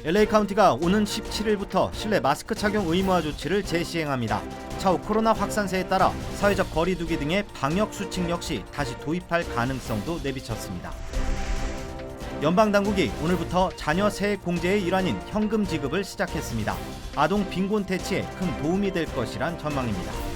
LA 카운티가 오는 17일부터 실내 마스크 착용 의무화 조치를 재시행합니다. 차후 코로나 확산세에 따라 사회적 거리 두기 등의 방역 수칙 역시 다시 도입할 가능성도 내비쳤습니다. 연방 당국이 오늘부터 자녀 세액 공제의 일환인 현금 지급을 시작했습니다. 아동 빈곤 퇴치에 큰 도움이 될 것이란 전망입니다.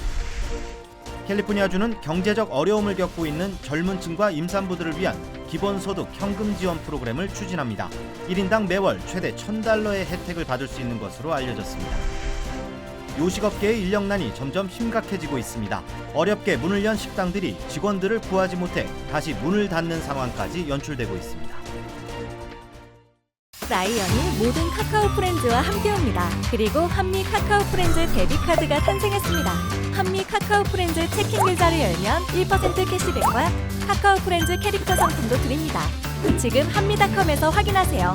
캘리포니아주는 경제적 어려움을 겪고 있는 젊은 층과 임산부들을 위한 기본소득 현금 지원 프로그램을 추진합니다. 1인당 매월 최대 $1,000의 혜택을 받을 수 있는 것으로 알려졌습니다. 요식업계의 인력난이 점점 심각해지고 있습니다. 어렵게 문을 연 식당들이 직원들을 구하지 못해 다시 문을 닫는 상황까지 연출되고 있습니다. 라이언이 모든 카카오 프렌즈와 함께옵니다. 그리고 한미 카카오 프렌즈 데뷔카드가 탄생했습니다. 한미 카카오 프렌즈 체킹 계좌를 열면 1% 캐시백과 카카오 프렌즈 캐릭터 상품도 드립니다. 지금 한미닷컴에서 확인하세요.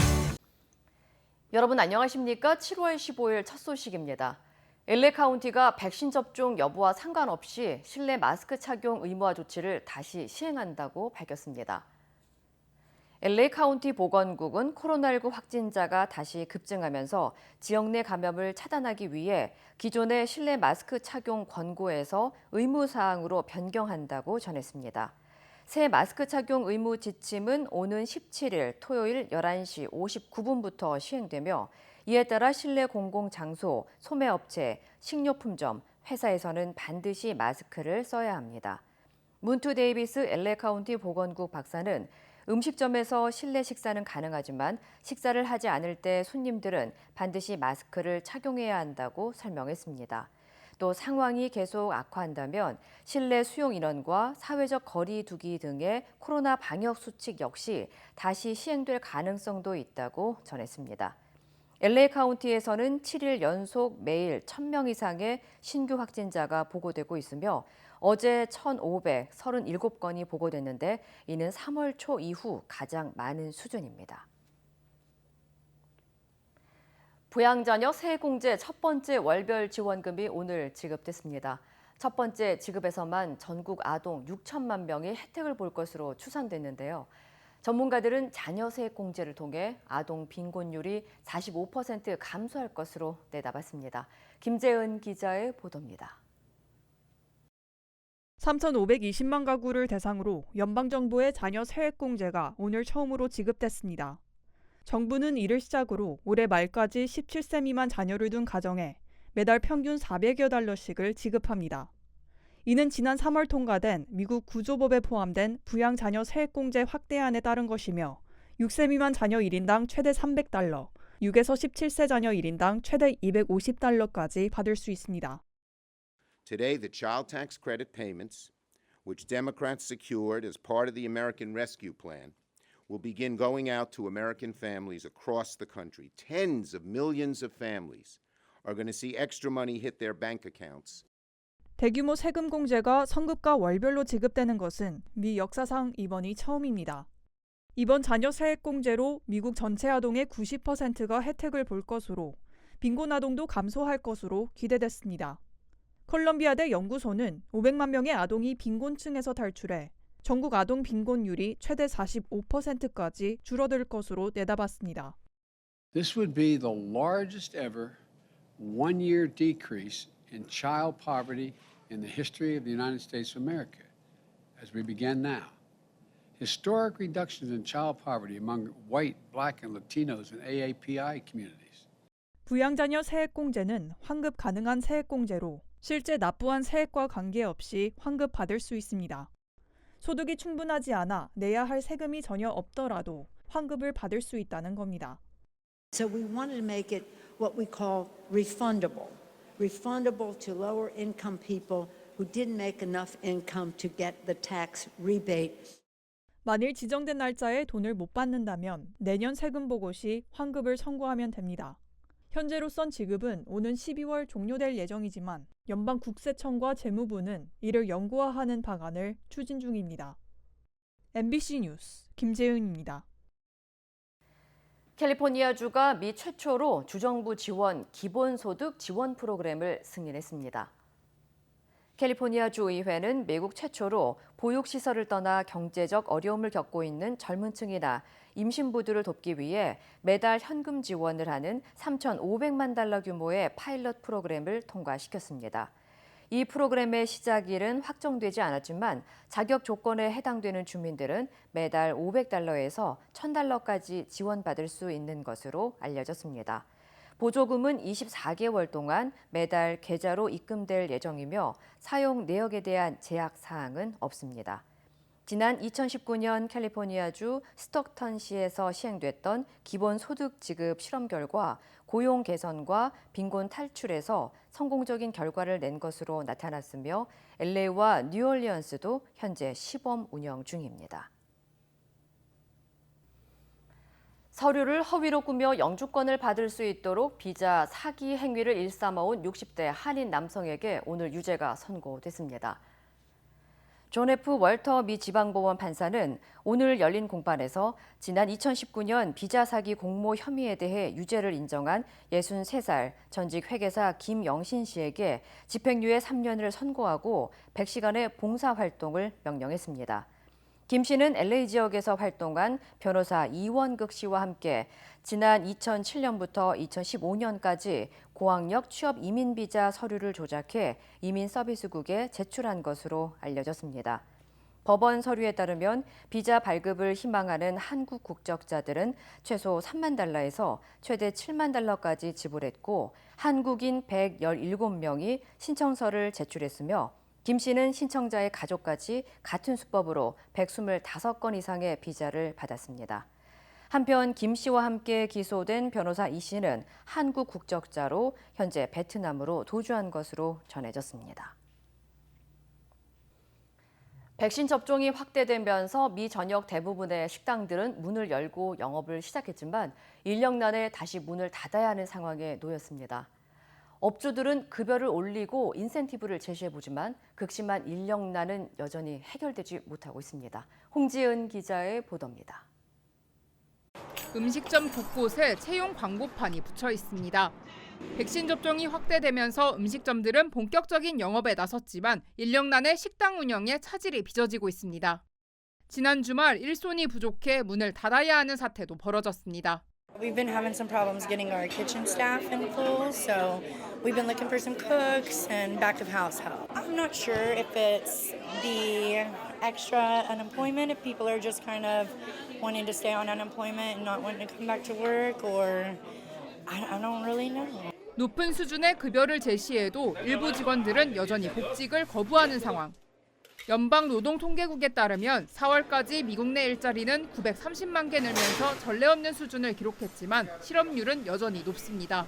여러분 안녕하십니까? 7월 15일 첫 소식입니다. LA 카운티가 백신 접종 여부와 상관없이 실내 마스크 착용 의무화 조치를 다시 시행한다고 밝혔습니다. LA 카운티 보건국은 코로나19 확진자가 다시 급증하면서 지역 내 감염을 차단하기 위해 기존의 실내 마스크 착용 권고에서 의무사항으로 변경한다고 전했습니다. 새 마스크 착용 의무 지침은 오는 17일 토요일 11시 59분부터 시행되며 이에 따라 실내 공공장소, 소매업체, 식료품점, 회사에서는 반드시 마스크를 써야 합니다. 문투 데이비스 LA 카운티 보건국 박사는 음식점에서 실내 식사는 가능하지만 식사를 하지 않을 때 손님들은 반드시 마스크를 착용해야 한다고 설명했습니다. 또 상황이 계속 악화한다면 실내 수용 인원과 사회적 거리 두기 등의 코로나 방역 수칙 역시 다시 시행될 가능성도 있다고 전했습니다. LA 카운티에서는 7일 연속 매일 1,000명 이상의 신규 확진자가 보고되고 있으며 어제 1,537건이 보고됐는데 이는 3월 초 이후 가장 많은 수준입니다. 부양자녀 세액공제 첫 번째 월별 지원금이 오늘 지급됐습니다. 첫 번째 지급에서만 전국 아동 6천만 명이 혜택을 볼 것으로 추산됐는데요. 전문가들은 자녀 세액 공제를 통해 아동 빈곤율이 45% 감소할 것으로 내다봤습니다. 김재은 기자의 보도입니다. 3,520만 가구를 대상으로 연방정부의 자녀 세액공제가 오늘 처음으로 지급됐습니다. 정부는 이를 시작으로 올해 말까지 17세 미만 자녀를 둔 가정에 매달 평균 $400여 달러씩을 지급합니다. 이는 지난 3월 통과된 미국 구조법에 포함된 부양자녀 세액공제 확대안에 따른 것이며 6세 미만 자녀 1인당 최대 $300, 6에서 17세 자녀 1인당 최대 $250까지 받을 수 있습니다. Today, the child tax credit payments, which Democrats secured as part of the American Rescue Plan, will begin going out to American families across the country. Tens of millions of families are going to see extra money hit their bank accounts. 대규모 세금 공제가 성급과 월별로 지급되는 것은 미 역사상 이번이 처음입니다. 이번 자녀 세액 공제로 미국 전체 아동의 90%가 혜택을 볼 것으로 빈곤 아동도 감소할 것으로 기대됐습니다. 콜럼비아대 연구소는 500만 명의 아동이 빈곤층에서 탈출해 전국 아동 빈곤율이 최대 45%까지 줄어들 것으로 내다봤습니다. This would be the largest ever one-year decrease in child poverty in the history of the United States of America as we begin now. Historic reductions in child poverty among white, black, and Latinos and AAPI communities. 부양자녀 세액공제는 환급 가능한 세액공제로 실제 납부한 세액과 관계없이 환급받을 수 있습니다. 소득이 충분하지 않아 내야 할 세금이 전혀 없더라도 환급을 받을 수 있다는 겁니다. So we wanted to make it what we call refundable. Refundable to lower income people who didn't make enough income to get the tax rebate. 만일 지정된 날짜에 돈을 못 받는다면 내년 세금 보고 시 환급을 청구하면 됩니다. 현재로선 지급은 오는 12월 종료될 예정이지만 연방국세청과 재무부는 이를 영구화하는 방안을 추진 중입니다. MBC 뉴스 김재은입니다. 캘리포니아주가 미 최초로 주정부 지원 기본소득 지원 프로그램을 승인했습니다. 캘리포니아주 의회는 미국 최초로 보육시설을 떠나 경제적 어려움을 겪고 있는 젊은 층이나 임신부들을 돕기 위해 매달 현금 지원을 하는 3,500만 달러 규모의 파일럿 프로그램을 통과시켰습니다. 이 프로그램의 시작일은 확정되지 않았지만 자격 조건에 해당되는 주민들은 매달 500달러에서 1,000달러까지 지원받을 수 있는 것으로 알려졌습니다. 보조금은 24개월 동안 매달 계좌로 입금될 예정이며 사용 내역에 대한 제약 사항은 없습니다. 지난 2019년 캘리포니아주 스톡턴시에서 시행됐던 기본소득 지급 실험 결과 고용 개선과 빈곤 탈출에서 성공적인 결과를 낸 것으로 나타났으며 LA와 뉴올리언스도 현재 시범 운영 중입니다. 서류를 허위로 꾸며 영주권을 받을 수 있도록 비자 사기 행위를 일삼아온 60대 한인 남성에게 오늘 유죄가 선고됐습니다. 존 F. 월터 미 지방법원 판사는 오늘 열린 공판에서 지난 2019년 비자 사기 공모 혐의에 대해 유죄를 인정한 63살 전직 회계사 김영신 씨에게 집행유예 3년을 선고하고 100시간의 봉사활동을 명령했습니다. 김 씨는 LA 지역에서 활동한 변호사 이원극 씨와 함께 지난 2007년부터 2015년까지 고학력 취업 이민 비자 서류를 조작해 이민 서비스국에 제출한 것으로 알려졌습니다. 법원 서류에 따르면 비자 발급을 희망하는 한국 국적자들은 최소 3만 달러에서 최대 7만 달러까지 지불했고 한국인 117명이 신청서를 제출했으며 김 씨는 신청자의 가족까지 같은 수법으로 125건 이상의 비자를 받았습니다. 한편 김 씨와 함께 기소된 변호사 이 씨는 한국 국적자로 현재 베트남으로 도주한 것으로 전해졌습니다. 백신 접종이 확대되면서 미 전역 대부분의 식당들은 문을 열고 영업을 시작했지만 인력난에 다시 문을 닫아야 하는 상황에 놓였습니다. 업주들은 급여를 올리고 인센티브를 제시해보지만 극심한 인력난은 여전히 해결되지 못하고 있습니다. 홍지은 기자의 보도입니다. 음식점 곳곳에 채용 광고판이 붙여 있습니다. 백신 접종이 확대되면서 음식점들은 본격적인 영업에 나섰지만 인력난에 식당 운영에 차질이 빚어지고 있습니다. 지난 주말 일손이 부족해 문을 닫아야 하는 사태도 벌어졌습니다. We've been having some problems getting our kitchen staff in full, so we've been looking for some cooks and back of house help. I'm not sure if it's the extra unemployment, if people are just kind of wanting to stay on unemployment and not wanting to come back to work, or I don't really know. 높은 수준의 급여를 제시해도 일부 직원들은 여전히 복직을 거부하는 상황. 연방노동통계국에 따르면 4월까지 미국 내 일자리는 930만 개 늘면서 전례 없는 수준을 기록했지만 실업률은 여전히 높습니다.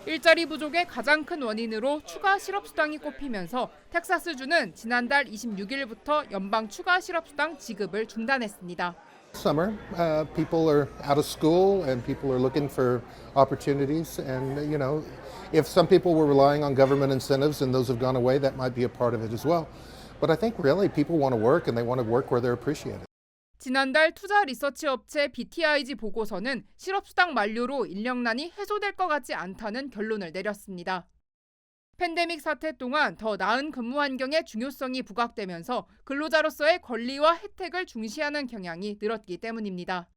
일자리 부족의 가장 큰 원인으로 추가 실업수당이 꼽히면서 텍사스주는 지난달 26일부터 연방 추가 실업수당 지급을 중단했습니다. Summer, people are out of school and people are looking for opportunities. And, you know, if some people were relying on government incentives and those have gone away, that might be a part of it as well. But I think really people want to work and they want to work where they're appreciated. 지난달 투자 리서치 업체 BTIG 보고서는 실업수당 만료로 인력난이 해소될 것 같지 않다는 결론을 내렸습니다. 팬데믹 사태 동안 더 나은 근무 환경의 중요성이 부각되면서 근로자로서의 권리와 혜택을 중시하는 경향이 늘었기 때문입니다.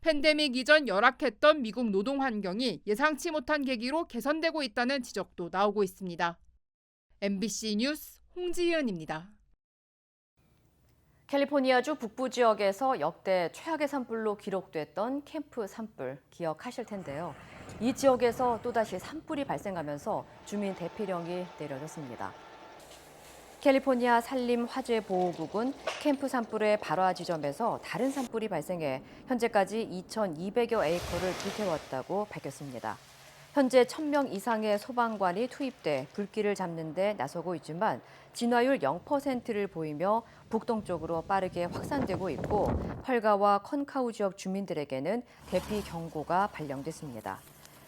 팬데믹 이전 열악했던 미국 노동 환경이 예상치 못한 계기로 개선되고 있다는 지적도 나오고 있습니다. MBC 뉴스 홍지은입니다. 캘리포니아주 북부 지역에서 역대 최악의 산불로 기록됐던 캠프 산불 기억하실 텐데요. 이 지역에서 또다시 산불이 발생하면서 주민 대피령이 내려졌습니다. 캘리포니아 산림화재보호국은 캠프 산불의 발화 지점에서 다른 산불이 발생해 현재까지 2,200여 에이커를 불태웠다고 밝혔습니다. 현재 1,000명 이상의 소방관이 투입돼 불길을 잡는 데 나서고 있지만 진화율 0%를 보이며 북동쪽으로 빠르게 확산되고 있고 펄가와 컨카우 지역 주민들에게는 대피 경고가 발령됐습니다.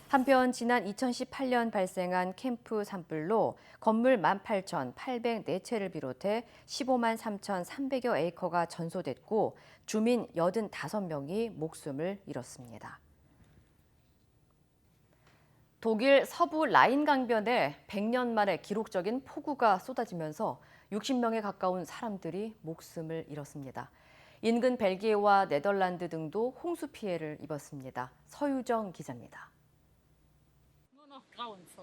한편 지난 2018년 발생한 캠프 산불로 건물 18,804채를 비롯해 15만 3,300여 에이커가 전소됐고 주민 85명이 목숨을 잃었습니다. 독일 서부 라인 강변에 100년 만에 기록적인 폭우가 쏟아지면서 60명에 가까운 사람들이 목숨을 잃었습니다. 인근 벨기에와 네덜란드 등도 홍수 피해를 입었습니다. 서유정 기자입니다.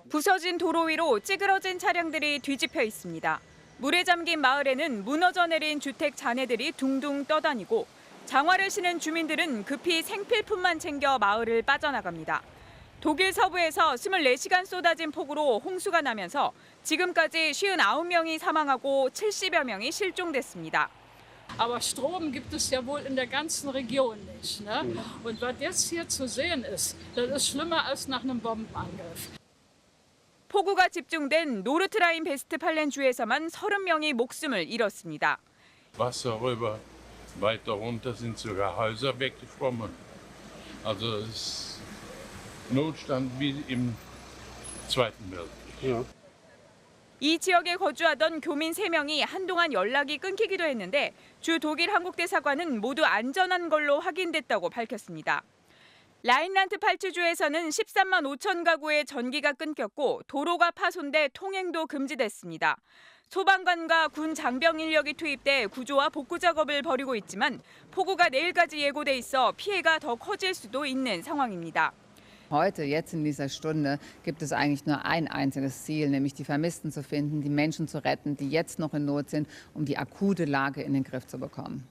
부서진 도로 위로 찌그러진 차량들이 뒤집혀 있습니다. 물에 잠긴 마을에는 무너져 내린 주택 잔해들이 둥둥 떠다니고 장화를 신은 주민들은 급히 생필품만 챙겨 마을을 빠져나갑니다. 독일 서부에서 24시간 쏟아진 폭우로 홍수가 나면서 지금까지 59명이 사망하고 70여 명이 실종됐습니다. Aber Strom gibt es ja wohl in der ganzen Region nicht, ne? Und was jetzt hier zu sehen ist, das ist schlimmer als nach einem Bombenangriff. 폭우가 집중된 노르트라인-베스트팔렌주에서만 30명이 목숨을 잃었습니다. Wasser rüber, weiter runter sind sogar Häuser weggeschwommen. Also es ist Notstand wie im Zweiten Weltkrieg. 이 지역에 거주하던 교민 3명이 한동안 연락이 끊기기도 했는데 주 독일 한국대사관은 모두 안전한 걸로 확인됐다고 밝혔습니다. 라인란트-팔츠주에서는 13만 5천 가구의 전기가 끊겼고 도로가 파손돼 통행도 금지됐습니다. 소방관과 군 장병 인력이 투입돼 구조와 복구 작업을 벌이고 있지만 폭우가 내일까지 예고돼 있어 피해가 더 커질 수도 있는 상황입니다. Heute, jetzt in dieser Stunde, gibt es eigentlich nur ein einziges Ziel, nämlich die Vermissten zu finden, die Menschen zu retten, die jetzt noch in Not sind, um die akute Lage in den Griff zu bekommen.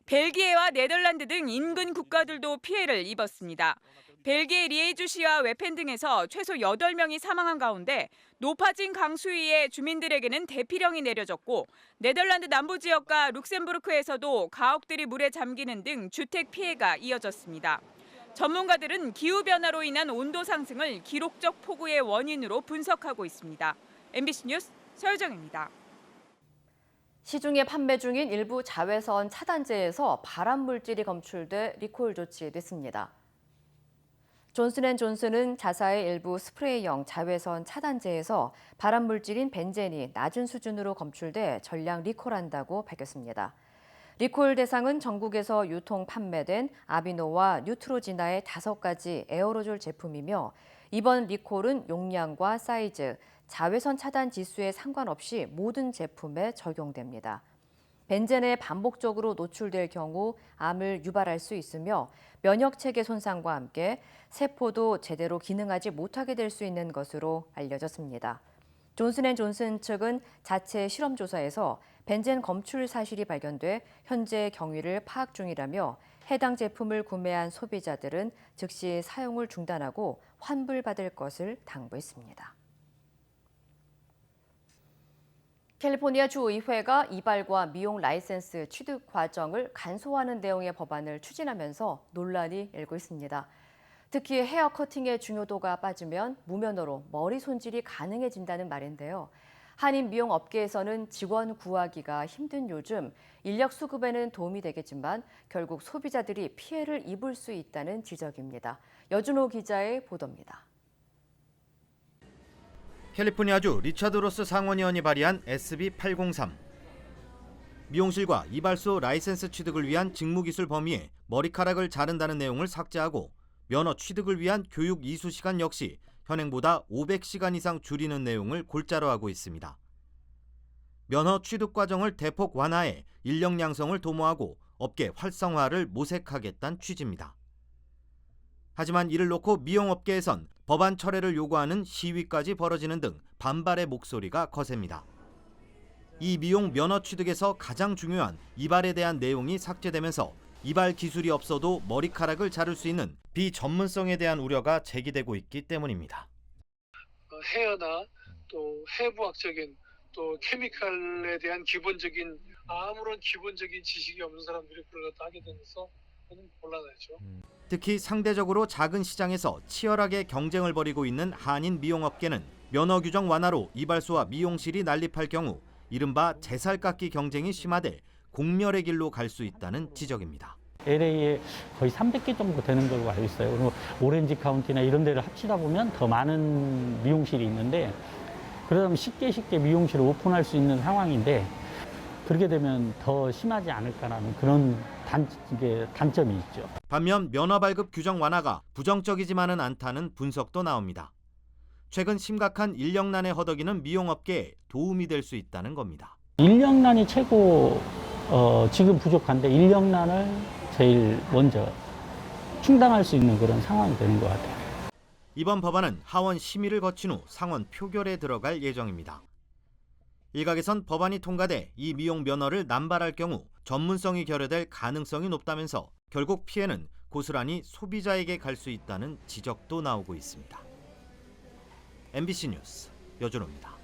벨기에와 네덜란드 등 인근 국가들도 피해를 입었습니다. 벨기에 리에주시와 웨펜 등에서 최소 8명이 사망한 가운데 높아진 강수위에 주민들에게는 대피령이 내려졌고 네덜란드 남부 지역과 룩셈부르크에서도 가옥들이 물에 잠기는 등 주택 피해가 이어졌습니다. 전문가들은 기후변화로 인한 온도 상승을 기록적 폭우의 원인으로 분석하고 있습니다. MBC 뉴스 서유정입니다. 시중에 판매 중인 일부 자외선 차단제에서 발암 물질이 검출돼 리콜 조치됐습니다. 존슨앤존슨은 자사의 일부 스프레이형 자외선 차단제에서 발암 물질인 벤젠이 낮은 수준으로 검출돼 전량 리콜한다고 밝혔습니다. 리콜 대상은 전국에서 유통 판매된 아비노와 뉴트로지나의 5가지 에어로졸 제품이며 이번 리콜은 용량과 사이즈, 자외선 차단 지수에 상관없이 모든 제품에 적용됩니다. 벤젠에 반복적으로 노출될 경우 암을 유발할 수 있으며 면역 체계 손상과 함께 세포도 제대로 기능하지 못하게 될 수 있는 것으로 알려졌습니다. 존슨앤존슨 측은 자체 실험 조사에서 벤젠 검출 사실이 발견돼 현재 경위를 파악 중이라며 해당 제품을 구매한 소비자들은 즉시 사용을 중단하고 환불받을 것을 당부했습니다. 캘리포니아 주의회가 이발과 미용 라이센스 취득 과정을 간소화하는 내용의 법안을 추진하면서 논란이 일고 있습니다. 특히 헤어 커팅의 중요도가 빠지면 무면허로 머리 손질이 가능해진다는 말인데요. 한인 미용 업계에서는 직원 구하기가 힘든 요즘 인력 수급에는 도움이 되겠지만 결국 소비자들이 피해를 입을 수 있다는 지적입니다. 여준호 기자의 보도입니다. 캘리포니아주 리처드 로스 상원의원이 발의한 SB 803. 미용실과 이발소 라이센스 취득을 위한 직무기술 범위에 머리카락을 자른다는 내용을 삭제하고 면허 취득을 위한 교육 이수 시간 역시 현행보다 500시간 이상 줄이는 내용을 골자로 하고 있습니다. 면허 취득 과정을 대폭 완화해 인력 양성을 도모하고 업계 활성화를 모색하겠다는 취지입니다. 하지만 이를 놓고 미용업계에선 법안 철회를 요구하는 시위까지 벌어지는 등 반발의 목소리가 거셉니다. 이 미용 면허 취득에서 가장 중요한 이발에 대한 내용이 삭제되면서 이발 기술이 없어도 머리카락을 자를 수 있는 비전문성에 대한 우려가 제기되고 있기 때문입니다. 헤어나 또 해부학적인 또 케미칼에 대한 기본적인 아무런 기본적인 지식이 없는 사람들이 그걸 하게 되면서 곤란하죠. 특히 상대적으로 작은 시장에서 치열하게 경쟁을 벌이고 있는 한인 미용업계는 면허 규정 완화로 이발소와 미용실이 난립할 경우 이른바 제살깎기 경쟁이 심화돼 공멸의 길로 갈 수 있다는 지적입니다. LA에 거의 300개 정도 되는 걸로 알고 있어요. 그리고 오렌지 카운티나 이런 데를 합치다 보면 더 많은 미용실이 있는데 그러면 쉽게 미용실을 오픈할 수 있는 상황인데 그렇게 되면 더 심하지 않을까라는 그런 단점이 있죠. 반면 면허 발급 규정 완화가 부정적이지만은 않다는 분석도 나옵니다. 최근 심각한 인력난에 허덕이는 미용업계에 도움이 될 수 있다는 겁니다. 인력난이 최고 지금 부족한데 인력난을 제일 먼저 충당할 수 있는 그런 상황이 되는 것 같아요. 이번 법안은 하원 심의를 거친 후 상원 표결에 들어갈 예정입니다. 일각에선 법안이 통과돼 이 미용 면허를 남발할 경우 전문성이 결여될 가능성이 높다면서 결국 피해는 고스란히 소비자에게 갈 수 있다는 지적도 나오고 있습니다. MBC 뉴스 여준호입니다.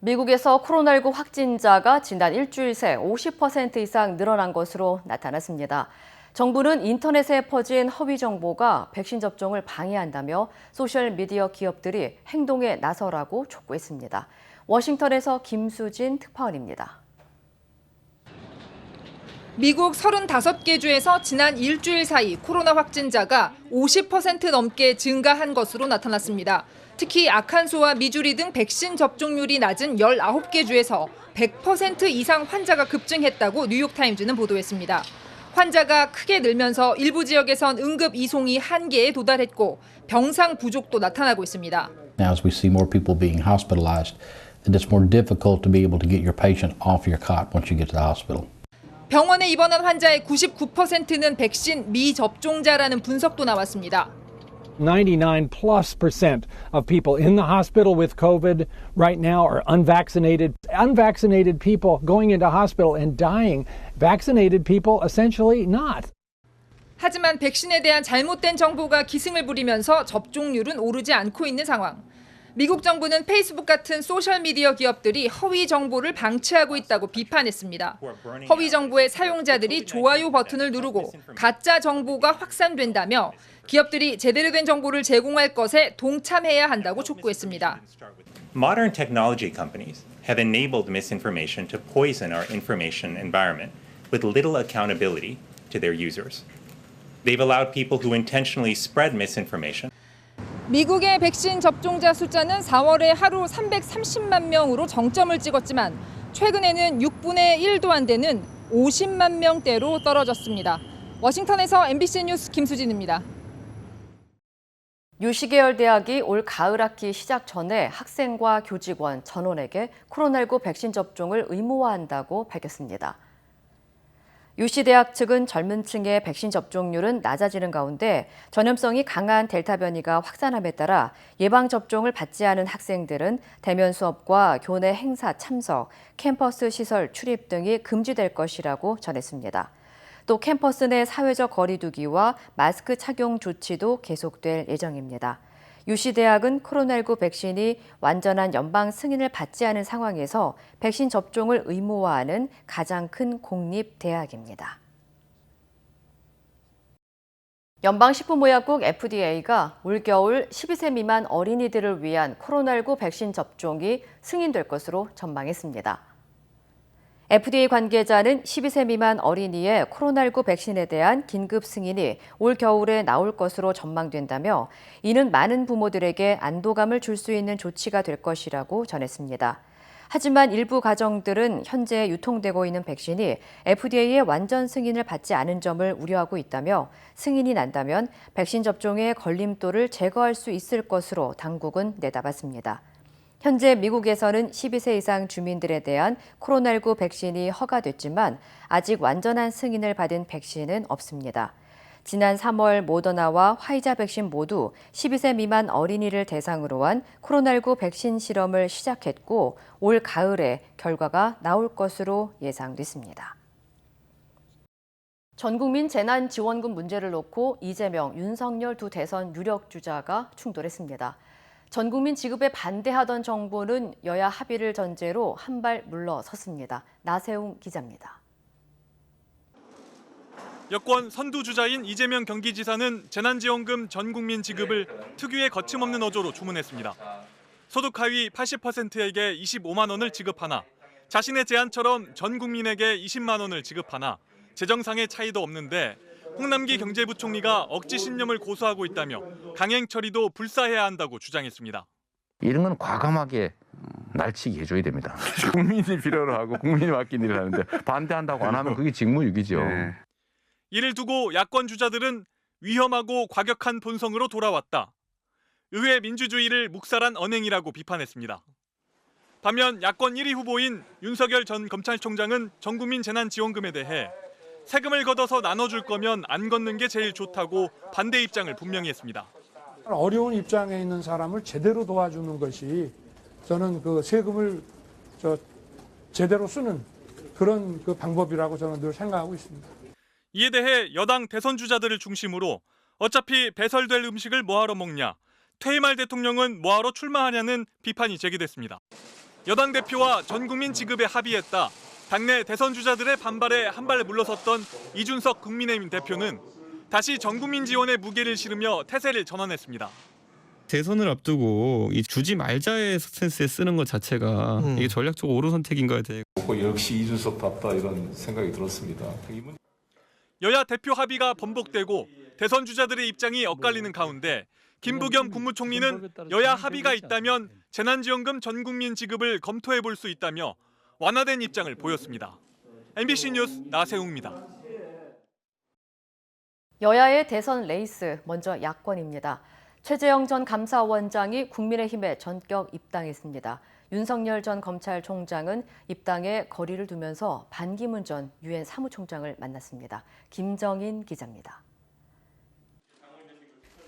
미국에서 코로나19 확진자가 지난 일주일 새 50% 이상 늘어난 것으로 나타났습니다. 정부는 인터넷에 퍼진 허위 정보가 백신 접종을 방해한다며 소셜미디어 기업들이 행동에 나서라고 촉구했습니다. 워싱턴에서 김수진 특파원입니다. 미국 35개 주에서 지난 일주일 사이 코로나 확진자가 50% 넘게 증가한 것으로 나타났습니다. 특히 아칸소와 미주리 등 백신 접종률이 낮은 19개 주에서 100% 이상 환자가 급증했다고 뉴욕타임즈는 보도했습니다. 환자가 크게 늘면서 일부 지역에선 응급 이송이 한계에 도달했고 병상 부족도 나타나고 있습니다. Now as we see more people being hospitalized, it's more difficult to be able to get your patient off your cot once you get to the hospital. 병원에 입원한 환자의 99%는 백신 미접종자라는 분석도 나왔습니다. 99+% of people in the hospital with COVID right now are unvaccinated. Unvaccinated people going into hospital and dying. Vaccinated people essentially not. 하지만 백신에 대한 잘못된 정보가 기승을 부리면서 접종률은 오르지 않고 있는 상황. 미국 정부는 페이스북 같은 소셜미디어 기업들이 허위 정보를 방치하고 있다고 비판했습니다. 허위 정보의 사용자들이 좋아요 버튼을 누르고 가짜 정보가 확산된다며 기업들이 제대로 된 정보를 제공할 것에 동참해야 한다고 촉구했습니다. Modern technology companies have enabled misinformation to poison our information environment with little accountability to their users. They've allowed people who intentionally spread misinformation. 미국의 백신 접종자 숫자는 4월에 하루 330만 명으로 정점을 찍었지만 최근에는 6분의 1도 안 되는 50만 명대로 떨어졌습니다. 워싱턴에서 MBC 뉴스 김수진입니다. 유시계열 대학이 올 가을 학기 시작 전에 학생과 교직원, 전원에게 코로나19 백신 접종을 의무화한다고 밝혔습니다. 유시대학 측은 젊은 층의 백신 접종률은 낮아지는 가운데 전염성이 강한 델타 변이가 확산함에 따라 예방접종을 받지 않은 학생들은 대면 수업과 교내 행사 참석, 캠퍼스 시설 출입 등이 금지될 것이라고 전했습니다. 또 캠퍼스 내 사회적 거리 두기와 마스크 착용 조치도 계속될 예정입니다. 유시대학은 코로나19 백신이 완전한 연방 승인을 받지 않은 상황에서 백신 접종을 의무화하는 가장 큰 공립대학입니다. 연방식품의약국 FDA가 올겨울 12세 미만 어린이들을 위한 코로나19 백신 접종이 승인될 것으로 전망했습니다. FDA 관계자는 12세 미만 어린이의 코로나19 백신에 대한 긴급 승인이 올 겨울에 나올 것으로 전망된다며 이는 많은 부모들에게 안도감을 줄 수 있는 조치가 될 것이라고 전했습니다. 하지만 일부 가정들은 현재 유통되고 있는 백신이 FDA의 완전 승인을 받지 않은 점을 우려하고 있다며 승인이 난다면 백신 접종의 걸림돌을 제거할 수 있을 것으로 당국은 내다봤습니다. 현재 미국에서는 12세 이상 주민들에 대한 코로나19 백신이 허가됐지만 아직 완전한 승인을 받은 백신은 없습니다. 지난 3월 모더나와 화이자 백신 모두 12세 미만 어린이를 대상으로 한 코로나19 백신 실험을 시작했고 올 가을에 결과가 나올 것으로 예상됐습니다. 전국민 재난지원금 문제를 놓고 이재명, 윤석열 두 대선 유력 주자가 충돌했습니다. 전국민 지급에 반대하던 정부는 여야 합의를 전제로 한 발 물러섰습니다. 나세웅 기자입니다. 여권 선두주자인 이재명 경기지사는 재난지원금 전 국민 지급을 특유의 거침없는 어조로 주문했습니다. 소득 하위 80%에게 25만 원을 지급하나 자신의 제안처럼 전 국민에게 20만 원을 지급하나 재정상의 차이도 없는데 홍남기 경제부총리가 억지 신념을 고수하고 있다며 강행 처리도 불사해야 한다고 주장했습니다. 이런 건 과감하게 날치기 해줘야 됩니다. 국민이 필요로 하고 국민이 맡긴 일을 하는데 반대한다고 안 하면 그게 직무유기죠. 네. 이를 두고 야권 주자들은 위험하고 과격한 본성으로 돌아왔다. 의회 민주주의를 묵살한 언행이라고 비판했습니다. 반면 야권 1위 후보인 윤석열 전 검찰총장은 전국민 재난지원금에 대해 세금을 걷어서 나눠줄 거면 안 걷는 게 제일 좋다고 반대 입장을 분명히 했습니다. 어려운 입장에 있는 사람을 제대로 도와주는 것이 저는 그 세금을 제대로 쓰는 그런 그 방법이라고 저는 늘 생각하고 있습니다. 이에 대해 여당 대선 주자들을 중심으로 어차피 배설될 음식을 뭐하러 먹냐, 퇴임할 대통령은 뭐하러 출마하냐는 비판이 제기됐습니다. 여당 대표와 전 국민 지급에 합의했다. 당내 대선 주자들의 반발에 한 발 물러섰던 이준석 국민의힘 대표는 다시 전 국민 지원에 무게를 실으며 태세를 전환했습니다. 대선을 앞두고 이 주지 말자의 스탠스에 쓰는 것 자체가 이게 전략적으로 옳은 선택인가에 대해 역시 이준석답다 이런 생각이 들었습니다. 여야 대표 합의가 번복되고 대선 주자들의 입장이 엇갈리는 가운데 김부겸 국무총리는 여야 합의가 있다면 재난지원금 전 국민 지급을 검토해 볼 수 있다며 완화된 입장을 보였습니다. MBC 뉴스 나세웅입니다. 여야의 대선 레이스, 먼저 야권입니다. 최재형 전 감사원장이 국민의힘에 전격 입당했습니다. 윤석열 전 검찰총장은 입당에 거리를 두면서 반기문 전 유엔 사무총장을 만났습니다. 김정인 기자입니다.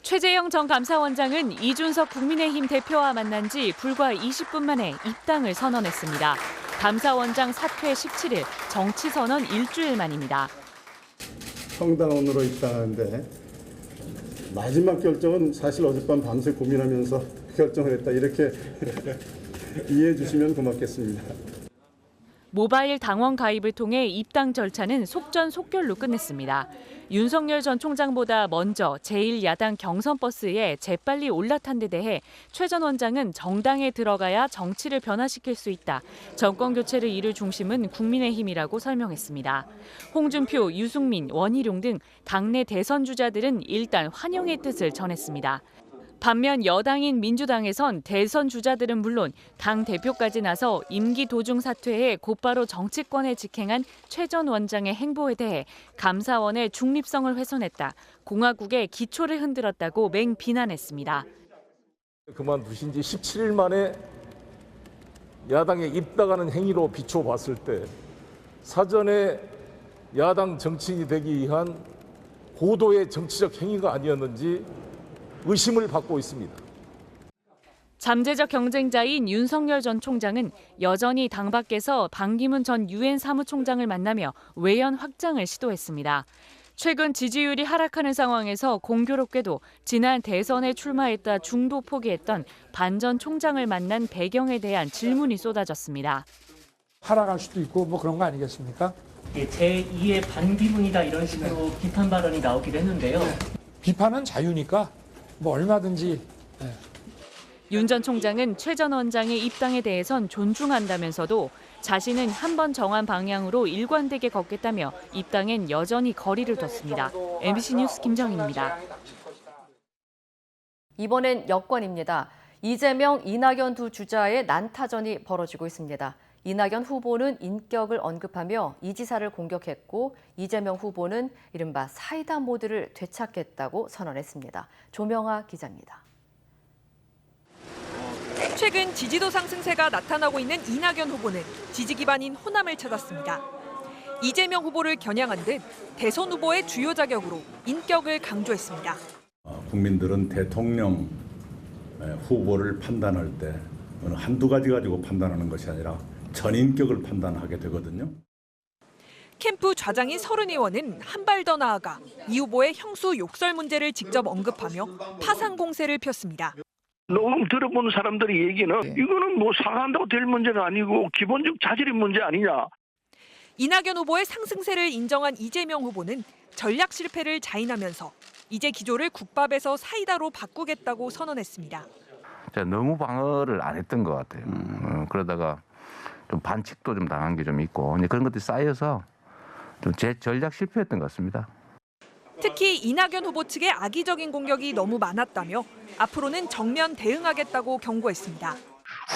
최재형 전 감사원장은 이준석 국민의힘 대표와 만난 지 불과 20분 만에 입당을 선언했습니다. 감사원장 사퇴 17일, 정치 선언 일주일 만입니다. 성당원으로 입당하는데 마지막 결정은 사실 어젯밤 밤새 고민하면서 결정을 했다. 이렇게 이해해 주시면 고맙겠습니다. 모바일 당원 가입을 통해 입당 절차는 속전속결로 끝냈습니다. 윤석열 전 총장보다 먼저 제1야당 경선버스에 재빨리 올라탄 데 대해 최 전 원장은 정당에 들어가야 정치를 변화시킬 수 있다. 정권 교체를 이룰 중심은 국민의힘이라고 설명했습니다. 홍준표, 유승민, 원희룡 등 당내 대선 주자들은 일단 환영의 뜻을 전했습니다. 반면 여당인 민주당에선 대선 주자들은 물론 당 대표까지 나서 임기 도중 사퇴해 곧바로 정치권에 직행한 최 전 원장의 행보에 대해 감사원의 중립성을 훼손했다. 공화국의 기초를 흔들었다고 맹비난했습니다. 그만두신 지 17일 만에 야당에 입당하는 행위로 비춰봤을 때 사전에 야당 정치인이 되기 위한 고도의 정치적 행위가 아니었는지 의심을 받고 있습니다. 잠재적 경쟁자인 윤석열 전 총장은 여전히 당 밖에서 반기문 전 유엔 사무총장을 만나며 외연 확장을 시도했습니다. 최근 지지율이 하락하는 상황에서 공교롭게도 지난 대선에 출마했다 중도 포기했던 반 전 총장을 만난 배경에 대한 질문이 쏟아졌습니다. 하락할 수도 있고 뭐 그런 거 아니겠습니까? 제2의 반기문이다 이런 식으로 비판 발언이 나오기도 했는데요. 비판은 자유니까 뭐 얼마든지. 윤 전 총장은 최 전 원장의 입당에 대해선 존중한다면서도 자신은 한 번 정한 방향으로 일관되게 걷겠다며 입당엔 여전히 거리를 뒀습니다. MBC 뉴스 김정인입니다. 이번엔 여권입니다. 이재명, 이낙연 두 주자의 난타전이 벌어지고 있습니다. 이낙연 후보는 인격을 언급하며 이 지사를 공격했고 이재명 후보는 이른바 사이다 모드를 되찾겠다고 선언했습니다. 조명아 기자입니다. 최근 지지도 상승세가 나타나고 있는 이낙연 후보는 지지 기반인 호남을 찾았습니다. 이재명 후보를 겨냥한 듯 대선 후보의 주요 자격으로 인격을 강조했습니다. 국민들은 대통령 후보를 판단할 때 한두 가지 가지고 판단하는 것이 아니라 전인격을 판단하게 되거든요. 캠프 좌장인 서른 의원은 한 발 더 나아가 이 후보의 형수 욕설 문제를 직접 언급하며 파상 공세를 폈습니다. 녹음 들어본 사람들의 얘기는 이거는 뭐 사과한다고 될 문제가 아니고 기본적 자질의 문제 아니냐. 이낙연 후보의 상승세를 인정한 이재명 후보는 전략 실패를 자인하면서 이제 기조를 국밥에서 사이다로 바꾸겠다고 선언했습니다. 제가 너무 방어를 안 했던 것 같아요. 그러다가 좀 반칙도 좀 당한 게 좀 있고 그런 것들이 쌓여서 좀 제 전략 실패했던 것 같습니다. 특히 이낙연 후보 측의 악의적인 공격이 너무 많았다며 앞으로는 정면 대응하겠다고 경고했습니다.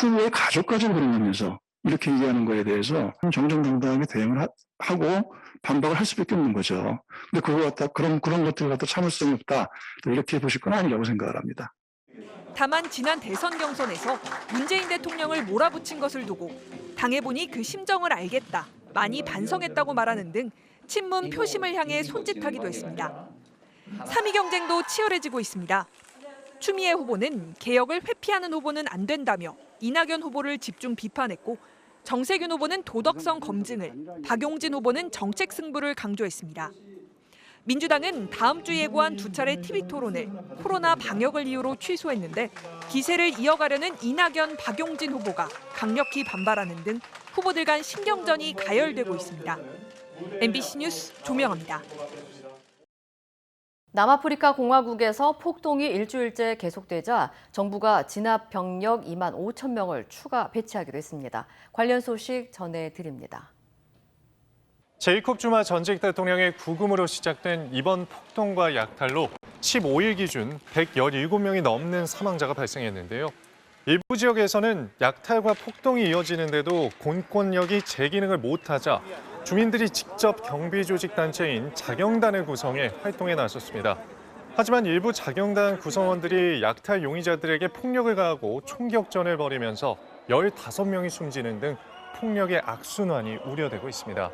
후보의 가족까지 그러면서 이렇게 얘기하는 거에 대해서 정정당당하게 대응을 하고 반박을 할 수밖에 없는 거죠. 근데 그거 갖다 그런 것들 갖다 참을 수는 없다. 이렇게 보실 건 아니라고 생각을 합니다. 다만 지난 대선 경선에서 문재인 대통령을 몰아붙인 것을 두고 당해보니 그 심정을 알겠다, 많이 반성했다고 말하는 등 친문 표심을 향해 손짓하기도 했습니다. 3위 경쟁도 치열해지고 있습니다. 추미애 후보는 개혁을 회피하는 후보는 안 된다며 이낙연 후보를 집중 비판했고, 정세균 후보는 도덕성 검증을, 박용진 후보는 정책 승부를 강조했습니다. 민주당은 다음 주 예고한 2차례 TV 토론을 코로나 방역을 이유로 취소했는데 기세를 이어가려는 이낙연, 박용진 후보가 강력히 반발하는 등 후보들 간 신경전이 가열되고 있습니다. MBC 뉴스 조명아입니다. 남아프리카 공화국에서 폭동이 일주일째 계속되자 정부가 진압 병력 2만 5천 명을 추가 배치하기로 했습니다. 관련 소식 전해드립니다. 제이콥 주마 전직 대통령의 구금으로 시작된 이번 폭동과 약탈로 15일 기준 117명이 넘는 사망자가 발생했는데요. 일부 지역에서는 약탈과 폭동이 이어지는데도 공권력이 제 기능을 못하자 주민들이 직접 경비 조직 단체인 자경단을 구성해 활동에 나섰습니다. 하지만 일부 자경단 구성원들이 약탈 용의자들에게 폭력을 가하고 총격전을 벌이면서 15명이 숨지는 등 폭력의 악순환이 우려되고 있습니다.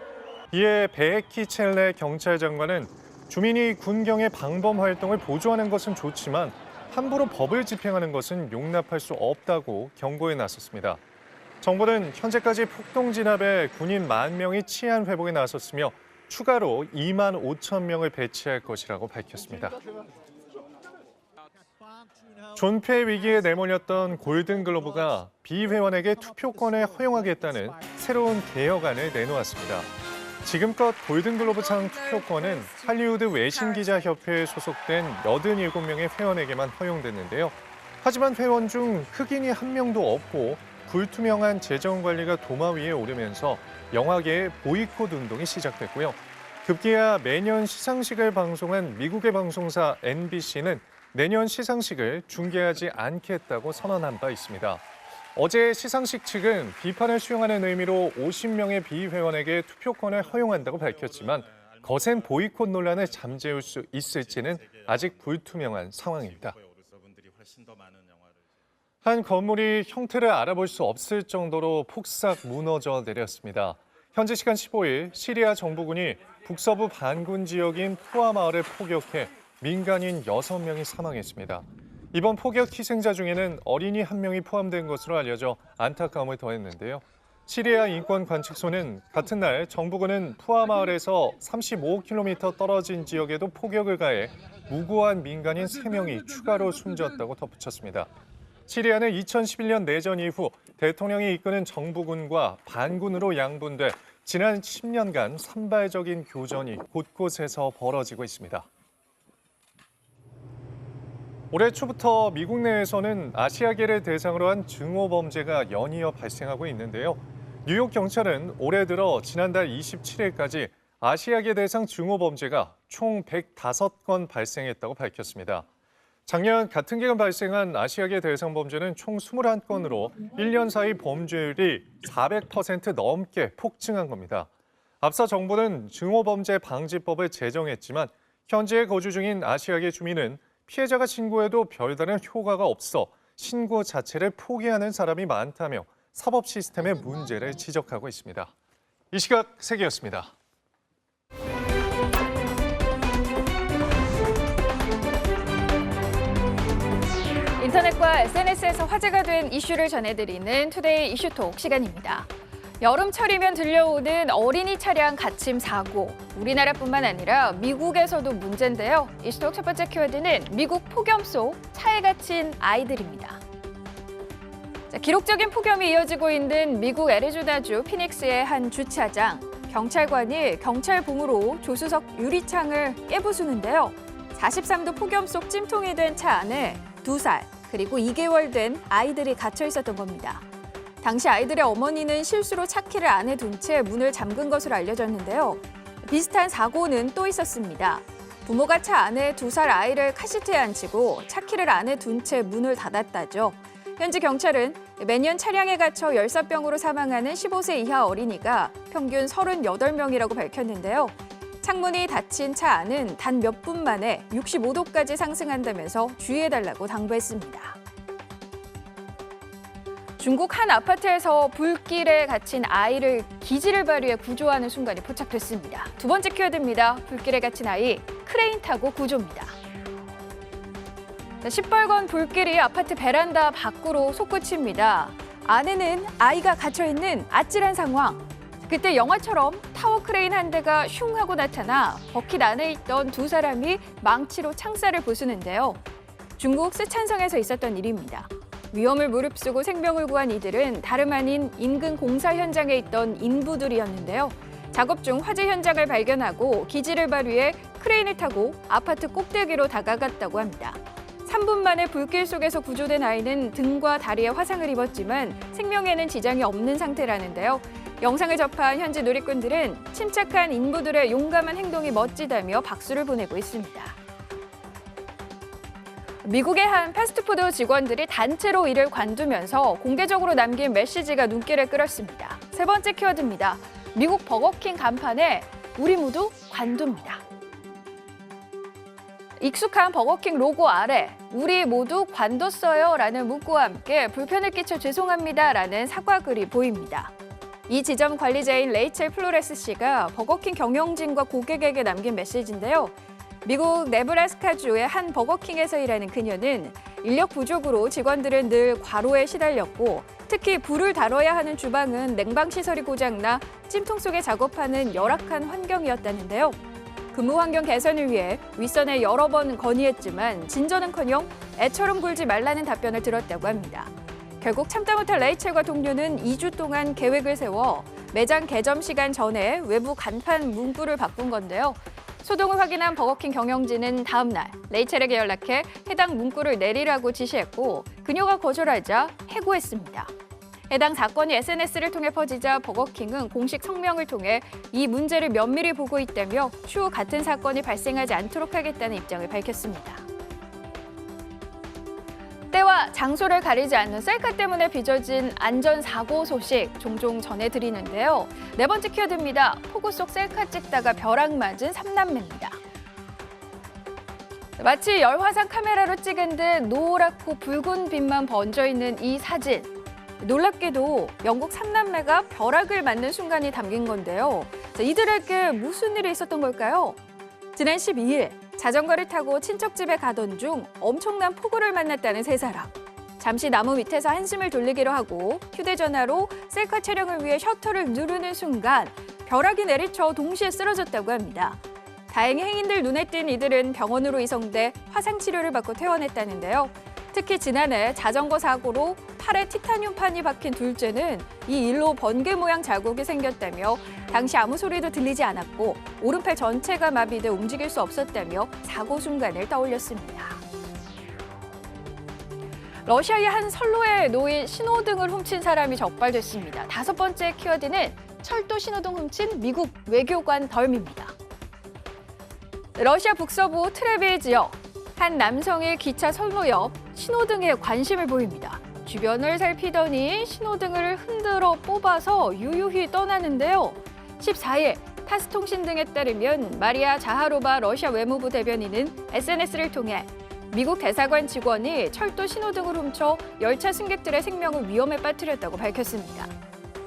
이에 베에키 첼레 경찰장관은 주민이 군경의 방범 활동을 보조하는 것은 좋지만 함부로 법을 집행하는 것은 용납할 수 없다고 경고에 나섰습니다. 정부는 현재까지 폭동 진압에 군인 10,000명이 치안 회복에 나섰으며 추가로 2만 5천 명을 배치할 것이라고 밝혔습니다. 존폐 위기에 내몰렸던 골든글로브가 비회원에게 투표권을 허용하겠다는 새로운 개혁안을 내놓았습니다. 지금껏 골든글로브상 투표권은 할리우드 외신기자협회에 소속된 87명의 회원에게만 허용됐는데요. 하지만 회원 중 흑인이 한 명도 없고 불투명한 재정 관리가 도마 위에 오르면서 영화계의 보이콧 운동이 시작됐고요. 급기야 매년 시상식을 방송한 미국의 방송사 NBC는 내년 시상식을 중계하지 않겠다고 선언한 바 있습니다. 어제 시상식 측은 비판을 수용하는 의미로 50명의 비회원에게 투표권을 허용한다고 밝혔지만 거센 보이콧 논란을 잠재울 수 있을지는 아직 불투명한 상황입니다. 한 건물이 형태를 알아볼 수 없을 정도로 폭삭 무너져 내렸습니다. 현지 시간 15일 시리아 정부군이 북서부 반군 지역인 푸아 마을을 포격해 민간인 6명이 사망했습니다. 이번 포격 희생자 중에는 어린이 1명이 포함된 것으로 알려져 안타까움을 더했는데요. 시리아 인권관측소는 같은 날 정부군은 푸아 마을에서 35km 떨어진 지역에도 포격을 가해 무고한 민간인 3명이 추가로 숨졌다고 덧붙였습니다. 시리아는 2011년 내전 이후 대통령이 이끄는 정부군과 반군으로 양분돼 지난 10년간 산발적인 교전이 곳곳에서 벌어지고 있습니다. 올해 초부터 미국 내에서는 아시아계를 대상으로 한 증오 범죄가 연이어 발생하고 있는데요. 뉴욕 경찰은 올해 들어 지난달 27일까지 아시아계 대상 증오 범죄가 총 105건 발생했다고 밝혔습니다. 작년 같은 기간 발생한 아시아계 대상 범죄는 총 21건으로 1년 사이 범죄율이 400% 넘게 폭증한 겁니다. 앞서 정부는 증오범죄 방지법을 제정했지만 현지에 거주 중인 아시아계 주민은 피해자가 신고해도 별다른 효과가 없어 신고 자체를 포기하는 사람이 많다며 사법 시스템의 문제를 지적하고 있습니다. 이 시각 세계였습니다. 인터넷과 SNS에서 화제가 된 이슈를 전해드리는 투데이 이슈톡 시간입니다. 여름철이면 들려오는 어린이 차량 갇힘 사고. 우리나라뿐만 아니라 미국에서도 문제인데요. 이슈톡 첫 번째 키워드는 미국 폭염 속 차에 갇힌 아이들입니다. 기록적인 폭염이 이어지고 있는 미국 애리조나주 피닉스의 한 주차장. 경찰관이 경찰봉으로 조수석 유리창을 깨부수는데요. 43도 폭염 속 찜통이 된 차 안에 2살 그리고 2개월 된 아이들이 갇혀 있었던 겁니다. 당시 아이들의 어머니는 실수로 차키를 안에 둔 채 문을 잠근 것으로 알려졌는데요. 비슷한 사고는 또 있었습니다. 부모가 차 안에 2살 아이를 카시트에 앉히고 차키를 안에 둔 채 문을 닫았다죠. 현지 경찰은 매년 차량에 갇혀 열사병으로 사망하는 15세 이하 어린이가 평균 38명이라고 밝혔는데요. 창문이 닫힌 차 안은 단 몇 분 만에 65도까지 상승한다면서 주의해달라고 당부했습니다. 중국 한 아파트에서 불길에 갇힌 아이를 기지를 발휘해 구조하는 순간이 포착됐습니다. 두 번째 키워드입니다. 불길에 갇힌 아이, 크레인 타고 구조입니다. 시뻘건 불길이 아파트 베란다 밖으로 솟구칩니다. 안에는 아이가 갇혀있는 아찔한 상황. 그때 영화처럼 타워 크레인 한 대가 슝 하고 나타나 버킷 안에 있던 두 사람이 망치로 창살을 부수는데요. 중국 쓰촨성에서 있었던 일입니다. 위험을 무릅쓰고 생명을 구한 이들은 다름 아닌 인근 공사 현장에 있던 인부들이었는데요. 작업 중 화재 현장을 발견하고 기지를 발휘해 크레인을 타고 아파트 꼭대기로 다가갔다고 합니다. 3분 만에 불길 속에서 구조된 아이는 등과 다리에 화상을 입었지만 생명에는 지장이 없는 상태라는데요. 영상을 접한 현지 누리꾼들은 침착한 인부들의 용감한 행동이 멋지다며 박수를 보내고 있습니다. 미국의 한 패스트푸드 직원들이 단체로 이를 관두면서 공개적으로 남긴 메시지가 눈길을 끌었습니다. 세 번째 키워드입니다. 미국 버거킹 간판에 우리 모두 관둡니다. 익숙한 버거킹 로고 아래 우리 모두 관뒀어요 라는 문구와 함께 불편을 끼쳐 죄송합니다 라는 사과글이 보입니다. 이 지점 관리자인 레이첼 플로레스 씨가 버거킹 경영진과 고객에게 남긴 메시지인데요. 미국 네브라스카주의 한 버거킹에서 일하는 그녀는 인력 부족으로 직원들은 늘 과로에 시달렸고 특히 불을 다뤄야 하는 주방은 냉방시설이 고장나 찜통 속에 작업하는 열악한 환경이었다는데요. 근무 환경 개선을 위해 윗선에 여러 번 건의했지만 진전은커녕 애처럼 굴지 말라는 답변을 들었다고 합니다. 결국 참다 못한 레이첼과 동료는 2주 동안 계획을 세워 매장 개점 시간 전에 외부 간판 문구를 바꾼 건데요. 소동을 확인한 버거킹 경영진은 다음 날 레이첼에게 연락해 해당 문구를 내리라고 지시했고 그녀가 거절하자 해고했습니다. 해당 사건이 SNS를 통해 퍼지자 버거킹은 공식 성명을 통해 이 문제를 면밀히 보고 있다며 추후 같은 사건이 발생하지 않도록 하겠다는 입장을 밝혔습니다. 때와 장소를 가리지 않는 셀카 때문에 빚어진 안전사고 소식 종종 전해드리는데요. 네 번째 키워드입니다. 폭우 속 셀카 찍다가 벼락 맞은 3남매입니다. 마치 열화상 카메라로 찍은 듯 노랗고 붉은 빛만 번져있는 이 사진. 놀랍게도 영국 3남매가 벼락을 맞는 순간이 담긴 건데요. 이들에게 무슨 일이 있었던 걸까요? 지난 12일 자전거를 타고 친척 집에 가던 중 엄청난 폭우를 만났다는 세 사람. 잠시 나무 밑에서 한숨을 돌리기로 하고 휴대전화로 셀카 촬영을 위해 셔터를 누르는 순간 벼락이 내리쳐 동시에 쓰러졌다고 합니다. 다행히 행인들 눈에 띈 이들은 병원으로 이송돼 화상 치료를 받고 퇴원했다는데요. 특히 지난해 자전거 사고로 팔에 티타늄판이 박힌 둘째는 이 일로 번개 모양 자국이 생겼다며 당시 아무 소리도 들리지 않았고 오른팔 전체가 마비돼 움직일 수 없었다며 사고 순간을 떠올렸습니다. 러시아의 한 선로에 놓인 신호등을 훔친 사람이 적발됐습니다. 다섯 번째 키워드는 철도 신호등 훔친 미국 외교관 덜미입니다. 러시아 북서부 트레빌 지역 한 남성이 기차 선로 옆 신호등에 관심을 보입니다. 주변을 살피더니 신호등을 흔들어 뽑아서 유유히 떠나는데요. 14일 타스 통신 등에 따르면 마리아 자하로바 러시아 외무부 대변인은 SNS를 통해 미국 대사관 직원이 철도 신호등을 훔쳐 열차 승객들의 생명을 위험에 빠뜨렸다고 밝혔습니다.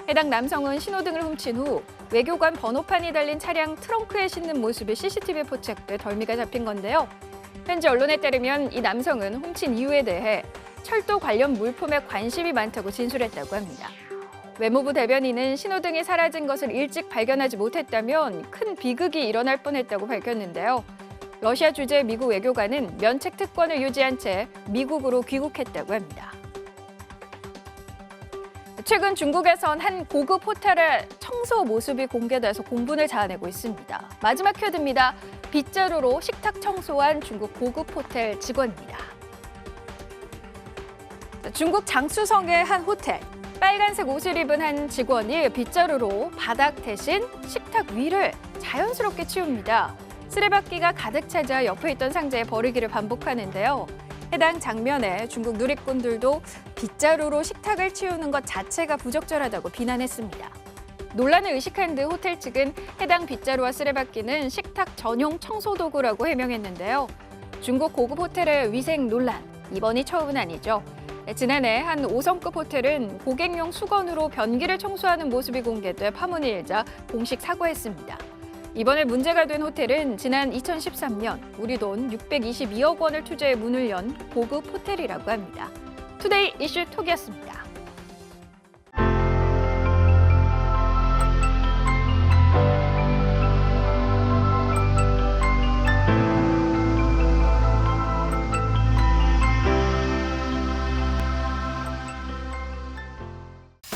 해당 남성은 신호등을 훔친 후 외교관 번호판이 달린 차량 트렁크에 싣는 모습이 CCTV에 포착돼 덜미가 잡힌 건데요. 현지 언론에 따르면 이 남성은 훔친 이유에 대해 철도 관련 물품에 관심이 많다고 진술했다고 합니다. 외무부 대변인은 신호등이 사라진 것을 일찍 발견하지 못했다면 큰 비극이 일어날 뻔했다고 밝혔는데요. 러시아 주재 미국 외교관은 면책 특권을 유지한 채 미국으로 귀국했다고 합니다. 최근 중국에선 한 고급 호텔의 청소 모습이 공개돼서 공분을 자아내고 있습니다. 마지막 키워드입니다. 빗자루로 식탁 청소한 중국 고급 호텔 직원입니다. 중국 장쑤성의 한 호텔. 빨간색 옷을 입은 한 직원이 빗자루로 바닥 대신 식탁 위를 자연스럽게 치웁니다. 쓰레받기가 가득 차자 옆에 있던 상자에 버리기를 반복하는데요. 해당 장면에 중국 누리꾼들도 빗자루로 식탁을 치우는 것 자체가 부적절하다고 비난했습니다. 논란을 의식한 듯 호텔 측은 해당 빗자루와 쓰레받기는 식탁 전용 청소도구라고 해명했는데요. 중국 고급 호텔의 위생 논란, 이번이 처음은 아니죠. 지난해 한 5성급 호텔은 고객용 수건으로 변기를 청소하는 모습이 공개돼 파문이 일자 공식 사과했습니다. 이번에 문제가 된 호텔은 지난 2013년 우리 돈 622억 원을 투자해 문을 연 고급 호텔이라고 합니다. 투데이 이슈 톡이었습니다.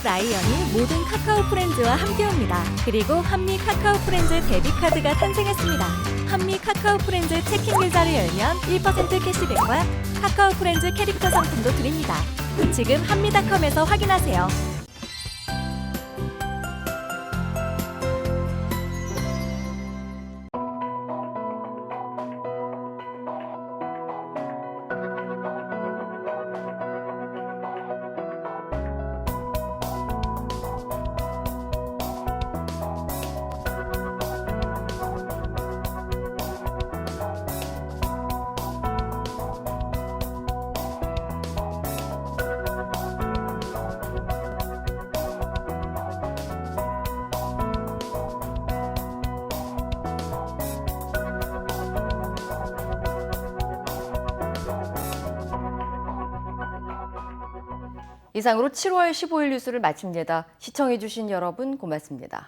라이언이 모든 카카오 프렌즈와 함께옵니다. 그리고 한미 카카오 프렌즈 데뷔카드가 탄생했습니다. 한미 카카오 프렌즈 체킹 계좌를 열면 1% 캐시백과 카카오 프렌즈 캐릭터 상품도 드립니다. 지금 한미닷컴에서 확인하세요. 이상으로 7월 15일 뉴스를 마칩니다. 시청해주신 여러분 고맙습니다.